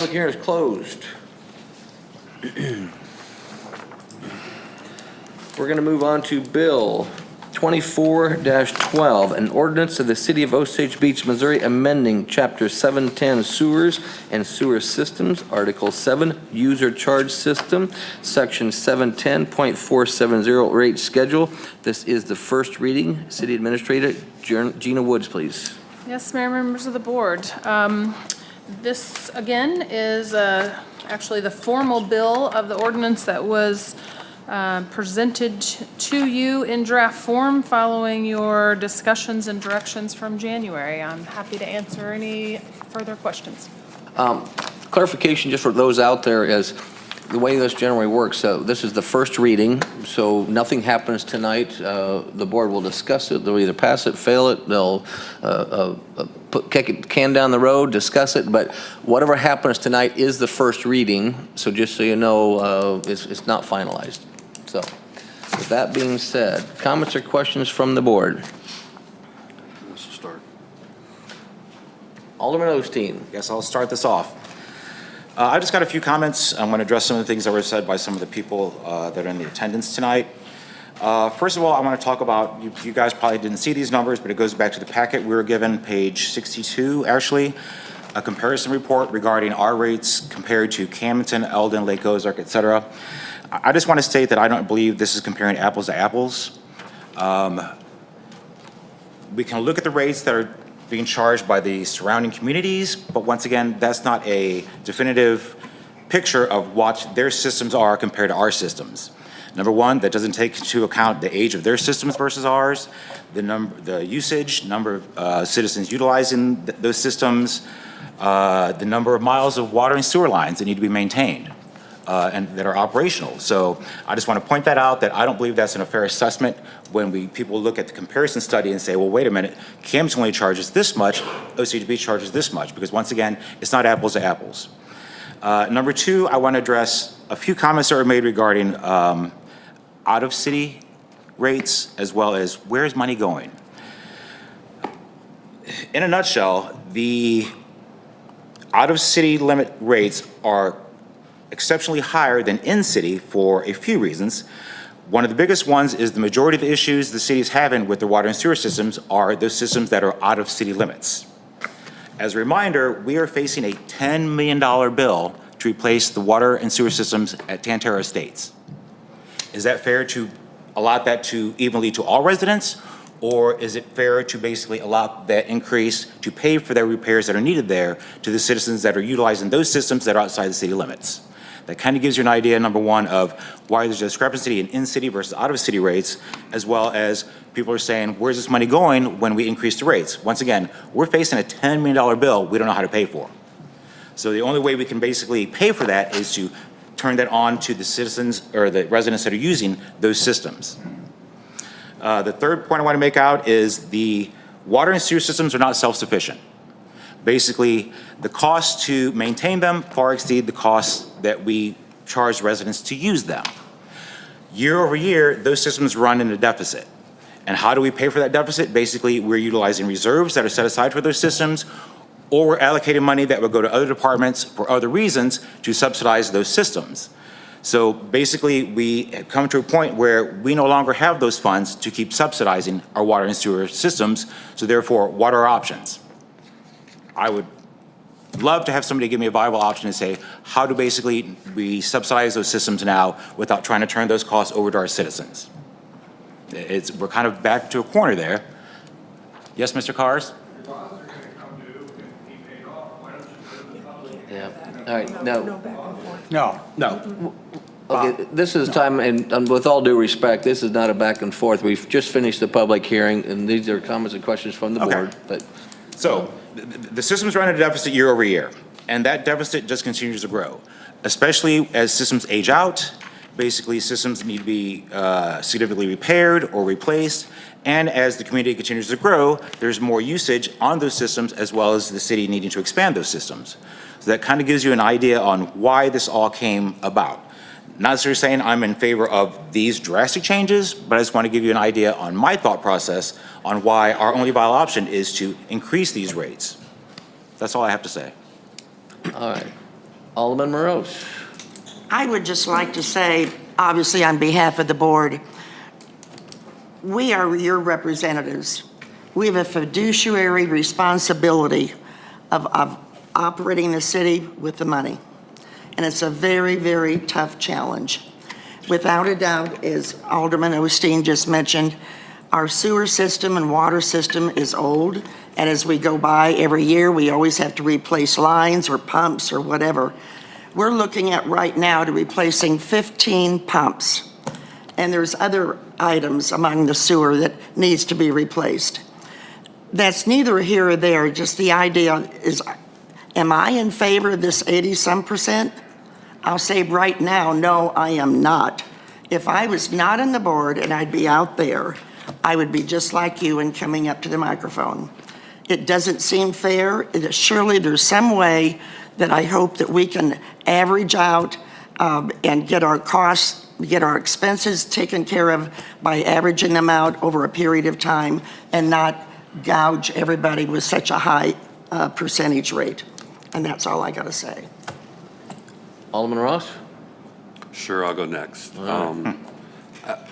Public hearing is closed. We're going to move on to Bill 24-12, an ordinance of the City of Osage Beach, Missouri, amending Chapter 710 Sewers and Sewer Systems, Article 7 User Charge System, Section 710.470 Rate Schedule. This is the first reading. City Administrator Gina Woods, please. Yes, Mayor, members of the board. This, again, is actually the formal bill of the ordinance that was presented to you in draft form following your discussions and directions from January. I'm happy to answer any further questions. Clarification just for those out there is the way this generally works. So this is the first reading, so nothing happens tonight. The board will discuss it. They'll either pass it, fail it. They'll kick a can down the road, discuss it. But whatever happens tonight is the first reading. So just so you know, it's not finalized. So with that being said, comments or questions from the board? Let's start. Alderman Osteen. Guess I'll start this off. I just got a few comments. I'm going to address some of the things that were said by some of the people that are in the attendance tonight. First of all, I want to talk about, you guys probably didn't see these numbers, but it goes back to the packet we were given, page 62, actually, a comparison report regarding our rates compared to Camden, Eldon, Lake Ozark, et cetera. I just want to state that I don't believe this is comparing apples to apples. We can look at the rates that are being charged by the surrounding communities, but once again, that's not a definitive picture of what their systems are compared to our systems. Number one, that doesn't take into account the age of their systems versus ours, the usage, number of citizens utilizing those systems, the number of miles of water and sewer lines that need to be maintained and that are operational. So I just want to point that out, that I don't believe that's a fair assessment when people look at the comparison study and say, well, wait a minute, Camden only charges this much, Osage Beach charges this much, because once again, it's not apples to apples. Number two, I want to address a few comments that were made regarding out-of-city rates, as well as where's money going. In a nutshell, the out-of-city limit rates are exceptionally higher than in-city for a few reasons. One of the biggest ones is the majority of the issues the city is having with their water and sewer systems are those systems that are out of city limits. As a reminder, we are facing a $10 million bill to replace the water and sewer systems at Tantera Estates. Is that fair to allot that to evenly to all residents? Or is it fair to basically allow that increase to pay for the repairs that are needed there to the citizens that are utilizing those systems that are outside the city limits? That kind of gives you an idea, number one, of why there's a discrepancy in in-city versus out-of-city rates, as well as people are saying, where's this money going when we increase the rates? Once again, we're facing a $10 million bill we don't know how to pay for. So the only way we can basically pay for that is to turn that on to the citizens or the residents that are using those systems. The third point I want to make out is the water and sewer systems are not self-sufficient. Basically, the costs to maintain them far exceed the costs that we charge residents to use them. Year over year, those systems run in a deficit. And how do we pay for that deficit? Basically, we're utilizing reserves that are set aside for those systems, or we're allocating money that would go to other departments for other reasons to subsidize those systems. So basically, we have come to a point where we no longer have those funds to keep subsidizing our water and sewer systems, so therefore, what are our options? I would love to have somebody give me a viable option and say, how do basically we subsidize those systems now without trying to turn those costs over to our citizens? We're kind of back to a corner there. Yes, Mr. Cars? Yeah. All right. No. No. Okay, this is time, and with all due respect, this is not a back and forth. We've just finished the public hearing, and these are comments and questions from the board. But so the systems run at a deficit year over year, and that deficit just continues to grow, especially as systems age out. Basically, systems need to be significantly repaired or replaced, and as the community continues to grow, there's more usage on those systems, as well as the city needing to expand those systems. So that kind of gives you an idea on why this all came about. Not necessarily saying I'm in favor of these drastic changes, but I just want to give you an idea on my thought process on why our only viable option is to increase these rates. That's all I have to say. all right. Alderman Morose. I would just like to say, obviously on behalf of the board, we are your representatives. We have a fiduciary responsibility of operating the city with the money. And it's a very, very tough challenge. Without a doubt, as Alderman Osteen just mentioned, our sewer system and water system is old. And as we go by every year, we always have to replace lines or pumps or whatever. We're looking at right now to replacing 15 pumps. And there's other items among the sewer that needs to be replaced. That's neither here or there, just the idea is, am I in favor of this 80-some%? I'll say right now, no, I am not. If I was not on the board and I'd be out there, I would be just like you and coming up to the microphone. It doesn't seem fair. Surely there's some way that I hope that we can average out and get our costs, get our expenses taken care of by averaging them out over a period of time and not gouge everybody with such a high percentage rate. And that's all I got to say. Alderman Ross? Sure, I'll go next.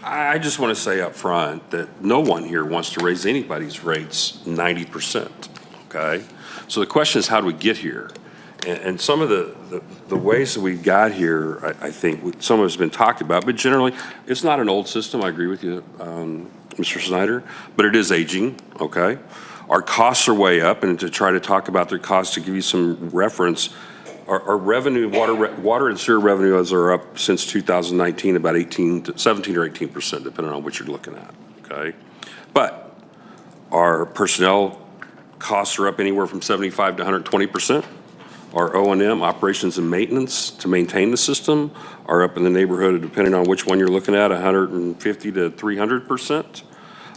I just want to say up front that no one here wants to raise anybody's rates 90%, okay? So the question is, how do we get here? And some of the ways that we got here, I think, some of it's been talked about, but generally, it's not an old system. I agree with you, Mr. Snyder, but it is aging, okay? Our costs are way up, and to try to talk about their costs, to give you some reference, our revenue, water and sewer revenues are up since 2019 about 17 or 18%, depending on what you're looking at, okay? But our personnel costs are up anywhere from 75 to 120%. Our O&M, operations and maintenance, to maintain the system are up in the neighborhood of, depending on which one you're looking at, 150 to 300%.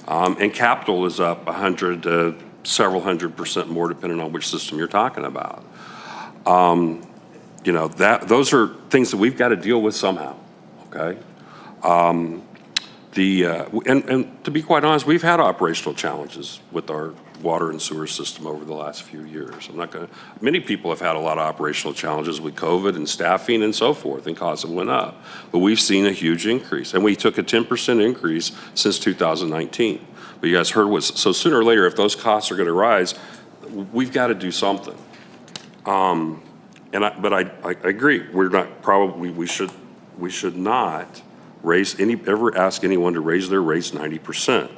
And capital is up 100 to several 100% more, depending on which system you're talking about. You know, those are things that we've got to deal with somehow, okay? And to be quite honest, we've had operational challenges with our water and sewer system over the last few years. Many people have had a lot of operational challenges with COVID and staffing and so forth, and costs have went up. But we've seen a huge increase, and we took a 10% increase since 2019. But you guys heard so sooner or later, if those costs are going to rise, we've got to do something. But I agree. We should not ever ask anyone to raise their rates 90%.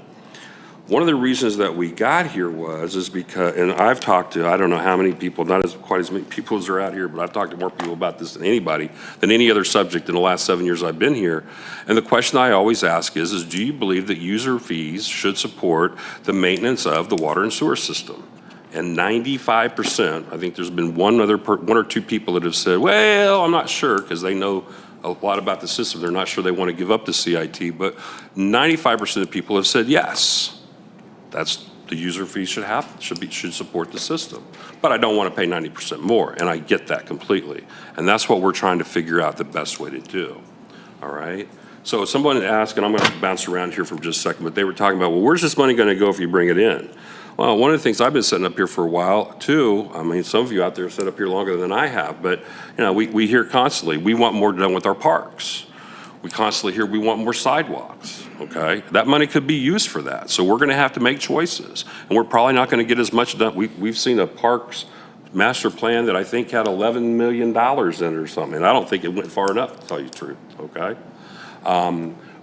One of the reasons that we got here is because, and I've talked to, I don't know how many people, not quite as many people as are out here, but I've talked to more people about this than any other subject in the last 7 years I've been here. And the question I always ask is do you believe that user fees should support the maintenance of the water and sewer system? And 95%, I think there's been one or two people that have said, well, I'm not sure, because they know a lot about the system. They're not sure they want to give up the CIT, but 95% of people have said yes. That's the user fee should support the system. But I don't want to pay 90% more, and I get that completely. And that's what we're trying to figure out the best way to do. All right? So someone asked, and I'm going to bounce around here for just a second, but they were talking about, well, where's this money going to go if you bring it in? Well, one of the things I've been sitting up here for a while too, I mean, some of you out there have sat up here longer than I have, but you know, we hear constantly, we want more done with our parks. We constantly hear we want more sidewalks, okay? That money could be used for that. So we're gonna have to make choices. And we're probably not gonna get as much done. We've seen a parks master plan that I think had $11 million in it or something. And I don't think it went far enough, to tell you the truth, okay?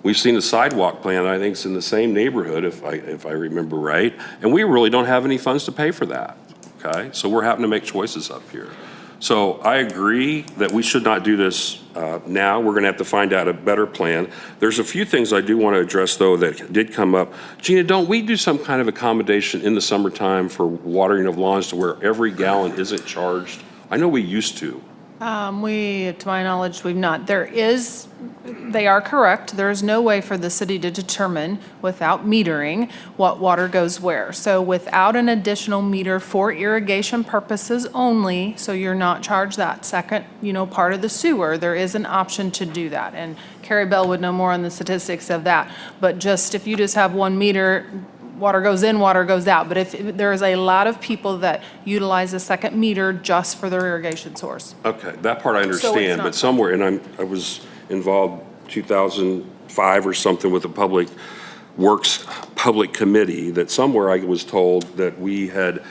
We've seen a sidewalk plan that I think is in the same neighborhood, if I remember right, and we really don't have any funds to pay for that, okay? So we're having to make choices up here. So I agree that we should not do this now. We're gonna have to find out a better plan. There's a few things I do want to address, though, that did come up. Gina, don't we do some kind of accommodation in the summertime for watering of lawns to where every gallon isn't charged? I know we used to. To my knowledge, we've not. They are correct. There is no way for the city to determine without metering what water goes where. So without an additional meter for irrigation purposes only, so you're not charged that second, part of the sewer, there is an option to do that. And Carrie Bell would know more on the statistics of that. But if you just have one meter, water goes in, water goes out. But if there is a lot of people that utilize a second meter just for their irrigation source. Okay, that part I So it's understand, not- but somewhere, and I was involved 2005 or something with the Public Works Public Committee, that somewhere I was told that we had,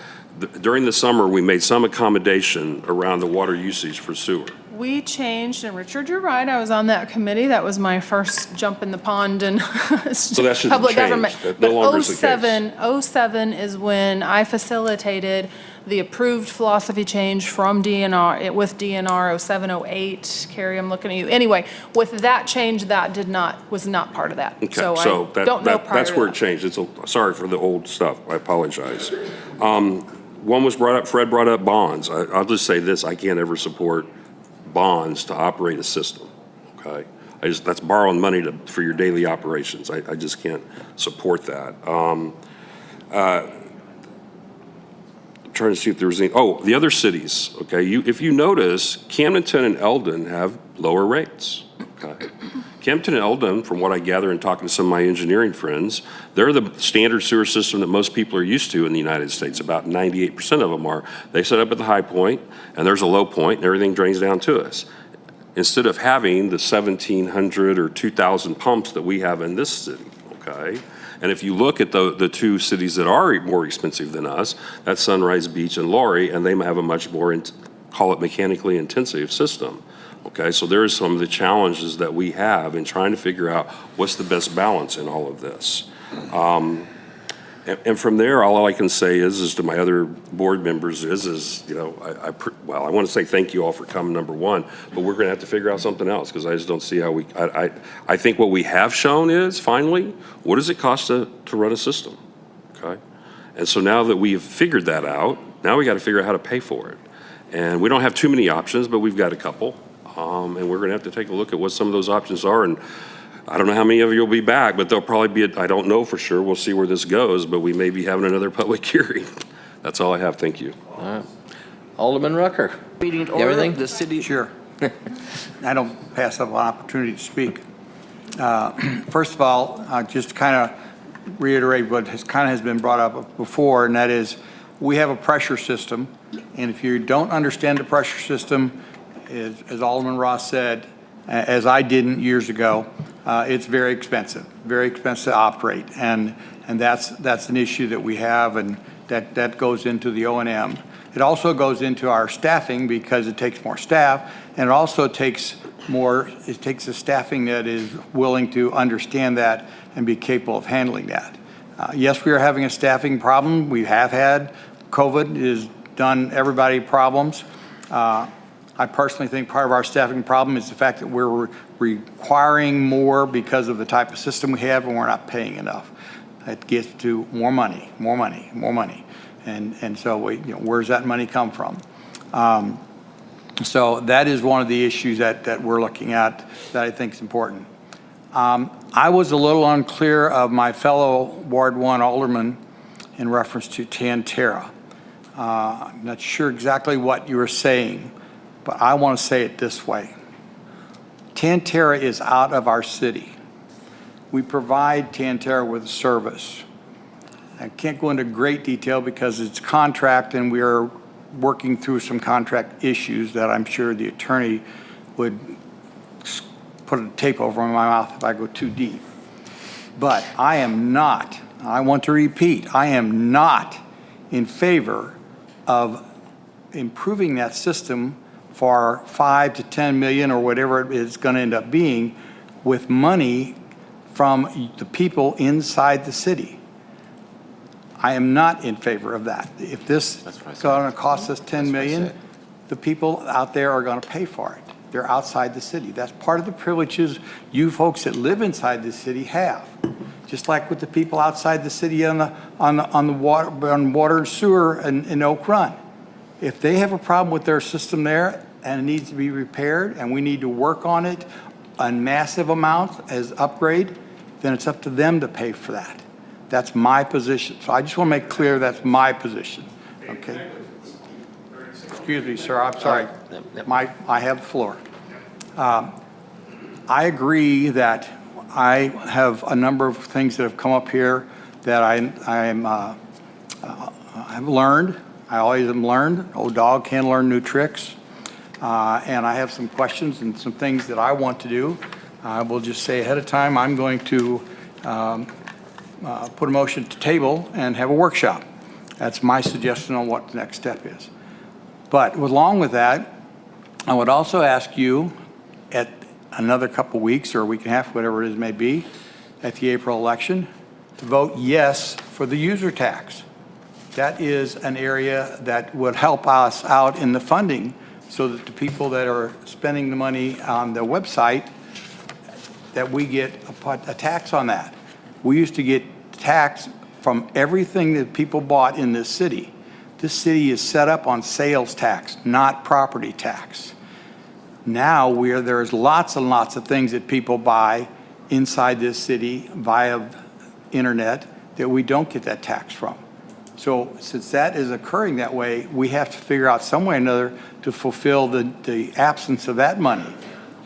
during the summer, we made some accommodation around the water usage for sewer. We changed, and Richard, you're right, I was on that committee. That was my first jump in the pond and that shouldn't public change. government. That no longer is the case. But 07 is when I facilitated the approved philosophy change from DNR, with DNR 07, 08. Carrie, I'm looking at you. Anyway, with that change, that was not part of that. Okay, So I so don't know prior that's to where it that. changed. Sorry for the old stuff, I apologize. One was brought up, Fred brought up bonds. I'll just say this, I can't ever support bonds to operate a system, okay? That's borrowing money for your daily operations. I just can't support that. I'm trying to see if there was any, the other cities, okay? If you notice, Camdenton and Eldon have lower rates, okay? Camdenton and Eldon, from what I gather in talking to some of my engineering friends, they're the standard sewer system that most people are used to in the United States. About 98% of them are. They set up at the high point, and there's a low point, and everything drains down to us. Instead of having the 1,700 or 2,000 pumps that we have in this city, okay? And if you look at the two cities that are more expensive than us, that's Sunrise Beach and Laurie, and they have a much more, call it mechanically intensive system. Okay, so there's some of the challenges that we have in trying to figure out what's the best balance in all of this. And from there, all I can say is to my other board members you know, I want to say thank you all for coming, number one, but we're going to have to figure out something else because I just don't see how I think what we have shown is, finally, what does it cost to run a system, okay? And so now that we've figured that out, now we got to figure out how to pay for it. And we don't have too many options, but we've got a couple. And we're going to have to take a look at what some of those options are. And I don't know how many of you will be back, but there'll probably be, I don't know for sure. We'll see where this goes, but we may be having another public hearing. That's all I have. Thank you. Alderman Rucker. Meeting to order. Everything? The city. Sure. I don't pass up an opportunity to speak. First of all, just to kind of reiterate what has been brought up before, and that is we have a pressure system, and if you don't understand the pressure system, as Alderman Ross said, as I didn't years ago, it's very expensive to operate, and that's an issue that we have, and that goes into the O&M. It also goes into our staffing because it takes more staff, and it also takes a staffing that is willing to understand that and be capable of handling that. Yes, we are having a staffing problem. We have had. COVID has done everybody problems. I personally think part of our staffing problem is the fact that we're requiring more because of the type of system we have, and we're not paying enough. It gets to more money. And so where's that money come from? So that is one of the issues that we're looking at that I think is important. I was a little unclear of my fellow Ward 1 alderman in reference to Tantera. I'm not sure exactly what you were saying, but I want to say it this way. Tantera is out of our city. We provide Tantera with a service. I can't go into great detail because it's contract and we are working through some contract issues that I'm sure the attorney would put a tape over my mouth if I go too deep. But I am not, I want to repeat, I am not in favor of improving that system for 5 to 10 million or whatever it's going to end up being with money from the people inside the city. I am not in favor of that. If this is going to cost us 10 million, the people out there are going to pay for it. They're outside the city. That's part of the privileges you folks that live inside the city have. Just like with the people outside the city on water and sewer in Oak Run. If they have a problem with their system there and it needs to be repaired and we need to work on it in massive amounts as upgrade, then it's up to them to pay for that. That's my position. So I just want to make clear that's my position. Okay. Excuse me, sir. I'm sorry. I have the floor. I agree that I have a number of things that have come up here that I've learned. I always have learned. Old dog can learn new tricks. And I have some questions and some things that I want to do. I will just say ahead of time, I'm going to put a motion to table and have a workshop. That's my suggestion on what the next step is. But along with that, I would also ask you at another couple weeks or a week and a half, whatever it is may be, at the April election, to vote yes for the user tax. That is an area that would help us out in the funding so that the people that are spending the money on the website, that we get a tax on that. We used to get tax from everything that people bought in this city. This city is set up on sales tax, not property tax. Now there's lots and lots of things that people buy inside this city via internet that we don't get that tax from. So since that is occurring that way, we have to figure out some way or another to fulfill the absence of that money.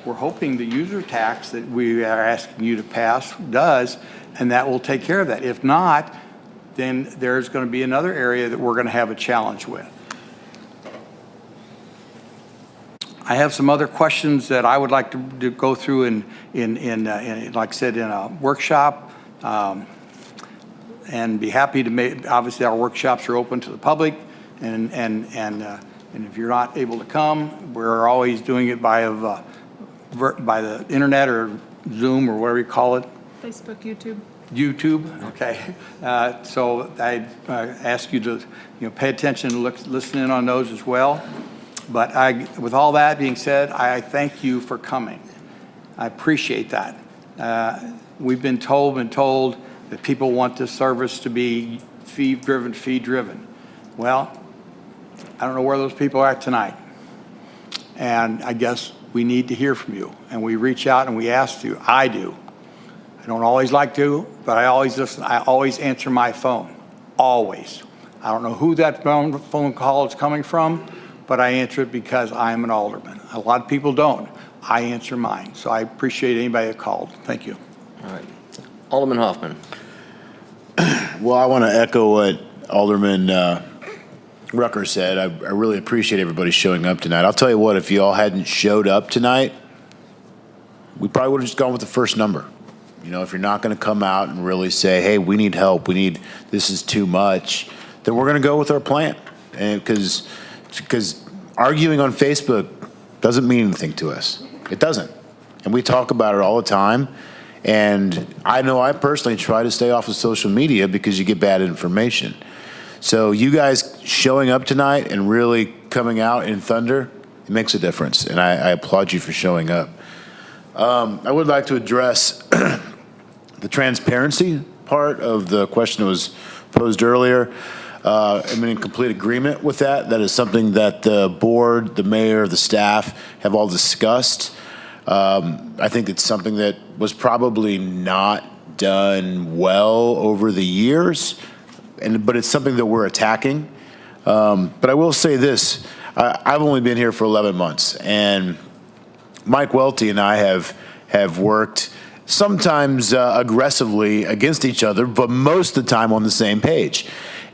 We're hoping the user tax that we are asking you to pass does, and that will take care of that. If not, then there's going to be another area that we're going to have a challenge with. I have some other questions that I would like to go through in like I said, in a workshop, and be happy to make. Obviously, our workshops are open to the public, and if you're not able to come, we're always doing it by the internet or Zoom or whatever you call it. Facebook, YouTube. YouTube, okay. So I ask you to pay attention and listen in on those as well. But with all that being said, I thank you for coming. I appreciate that. We've been told that people want this service to be fee-driven. Well, I don't know where those people are at tonight. And I guess we need to hear from you. And we reach out and we ask you. I do. I don't always like to, but I always listen. I always answer my phone. Always. I don't know who that phone call is coming from, but I answer it because I'm an alderman. A lot of people don't. I answer mine. So I appreciate anybody that called. Thank you. All right. Alderman Hoffman. Well, I want to echo what Alderman Rucker said. I really appreciate everybody showing up tonight. I'll tell you what, if you all hadn't showed up tonight, we probably would have just gone with the first number. If you're not going to come out and really say, hey, we need help, this is too much, then we're going to go with our plan. And because arguing on Facebook doesn't mean anything to us. It doesn't. And we talk about it all the time. And I know I personally try to stay off of social media because you get bad information. So you guys showing up tonight and really coming out in thunder, it makes a difference. And I applaud you for showing up. I would like to address the transparency part of the question that was posed earlier. I'm in complete agreement with that. That is something that the board, the mayor, the staff have all discussed. I think it's something that was probably not done well over the years, but it's something that we're attacking. But I will say this, I've only been here for 11 months, and Mike Welty and I have worked sometimes aggressively against each other, but most of the time on the same page.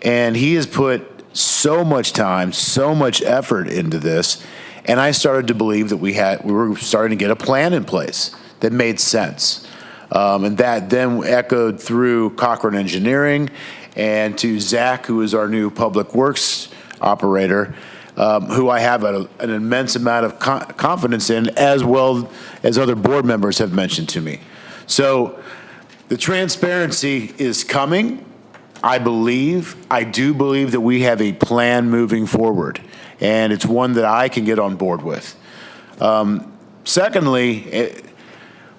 And he has put so much time, so much effort into this, and I started to believe that we were starting to get a plan in place that made sense. And that then echoed through Cochran Engineering and to Zach, who is our new public works operator, who I have an immense amount of confidence in, as well as other board members have mentioned to me. So the transparency is coming. I do believe that we have a plan moving forward, and it's one that I can get on board with. Secondly,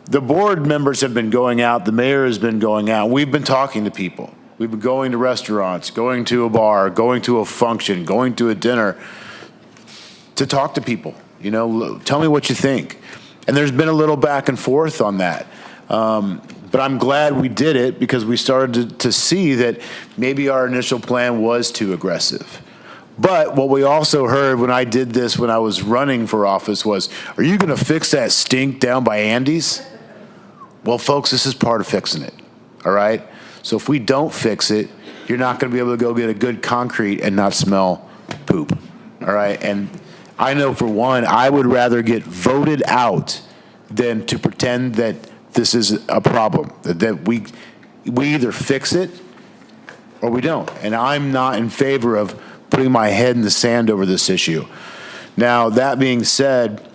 the board members have been going out, the mayor has been going out, we've been talking to people. We've been going to restaurants, going to a bar, going to a function, going to a dinner to talk to people. Tell me what you think. And there's been a little back and forth on that. But I'm glad we did it because we started to see that maybe our initial plan was too aggressive. But what we also heard when I did this when I was running for office was, are you going to fix that stink down by Andy's? Well, folks, this is part of fixing it, all right? So if we don't fix it, you're not going to be able to go get a good concrete and not smell poop. All right? And I know for one, I would rather get voted out than to pretend that this is a problem, that we either fix it or we don't. And I'm not in favor of putting my head in the sand over this issue. Now, that being said,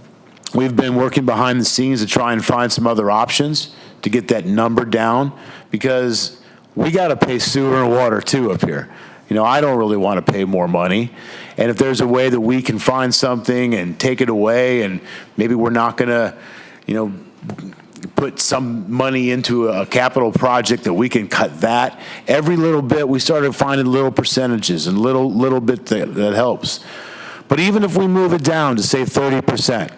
we've been working behind the scenes to try and find some other options to get that number down, because we got to pay sewer and water too up here. You know, I don't really want to pay more money. And if there's a way that we can find something and take it away, and maybe we're not going to, you know, put some money into a capital project that we can cut that. Every little bit, we started finding little percentages and little bit that helps. But even if we move it down to say 30%,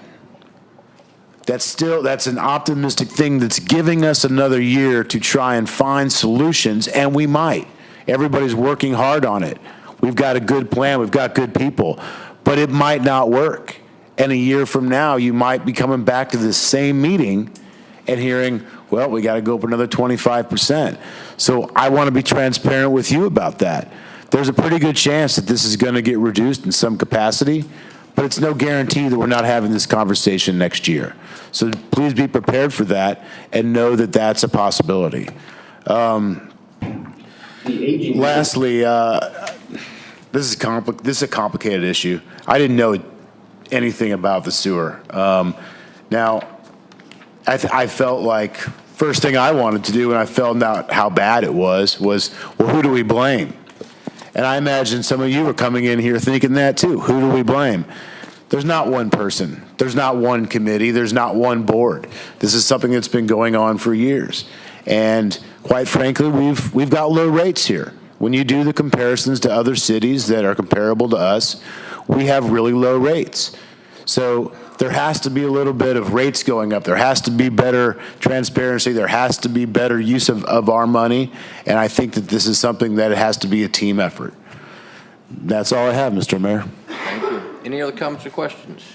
that's an optimistic thing that's giving us another year to try and find solutions, and we might. Everybody's working hard on it. We've got a good plan, we've got good people, but it might not work. And a year from now, you might be coming back to this same meeting and hearing, well, we got to go up another 25%. So I want to be transparent with you about that. There's a pretty good chance that this is going to get reduced in some capacity, but it's no guarantee that we're not having this conversation next year. So please be prepared for that and know that that's a possibility. Lastly, this is a complicated issue. I didn't know anything about the sewer. Now, I felt like first thing I wanted to do when I found out how bad it was, well, who do we blame? And I imagine some of you were coming in here thinking that too. Who do we blame? There's not one person. There's not one committee. There's not one board. This is something that's been going on for years. And quite frankly, we've got low rates here. When you do the comparisons to other cities that are comparable to us, we have really low rates. So there has to be a little bit of rates going up. There has to be better transparency. There has to be better use of our money. And I think that this is something that it has to be a team effort. That's all I have, Mr. Mayor. Thank you. Any other comments or questions?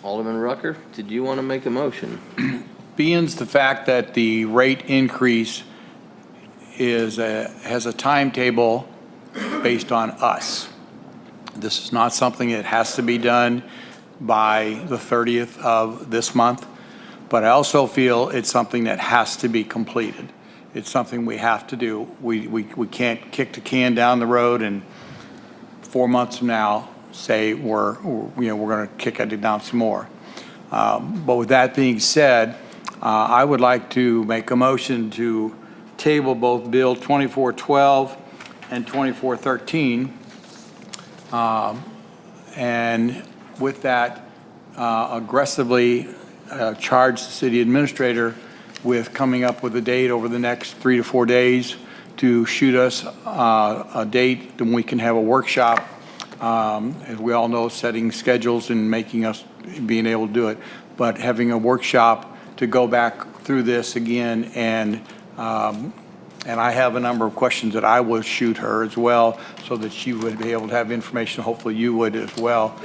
Alderman Rucker, did you want to make a motion? Being the fact that the rate increase has a timetable based on us. This is not something that has to be done by the 30th of this month, but I also feel it's something that has to be completed. It's something we have to do. We can't kick the can down the road and 4 months from now say we're going to kick it down some more. But with that being said, I would like to make a motion to table both Bill 2412 and 2413. And with that, aggressively charge the city administrator with coming up with a date over the next 3 to 4 days to shoot us a date when we can have a workshop. As we all know, setting schedules and making us being able to do it, but having a workshop to go back through this again, and I have a number of questions that I will shoot her as well, so that she would be able to have information. Hopefully you would as well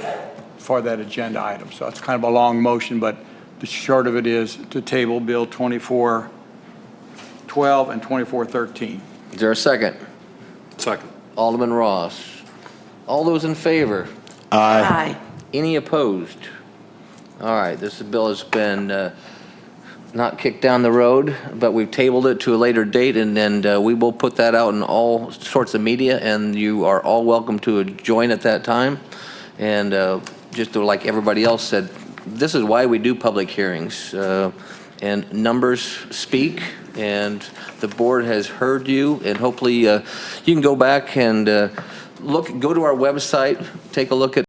for that agenda item. So it's kind of a long motion, but the short of it is to table Bill 2412 and 2413. Is there a second? Second. Alderman Ross. All those in favor? Aye. Any opposed? All right, this bill has been not kicked down the road, but we've tabled it to a later date, and then we will put that out in all sorts of media, and you are all welcome to join at that time. And just like everybody else said, this is why we do public hearings, and numbers speak, and the board has heard you, and hopefully you can go back and go to our website, take a look at